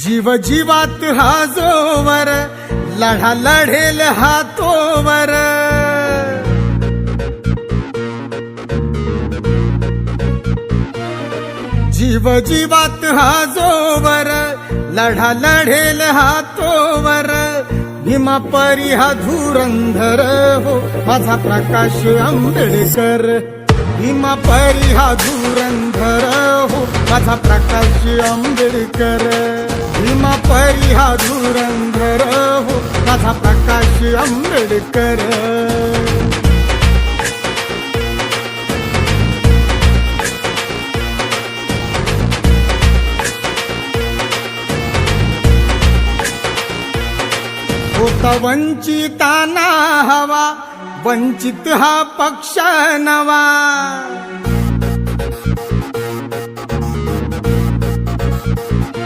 जीव जीवात हा जोवर लढा लढेल हा तोवर जीव जीवात हा जोवर लढा लढेल हा तोवर भीमा परी हा धुरंधर हो माझा प्रकाश आंबेडकर भीमा परी हा धुरंधर हो माझा प्रकाश आंबेडकर भीमा परी हा धुरंधर हो माझा प्रकाश आंबेडकर होता वंचितांना हवा वंचित हा पक्ष नवा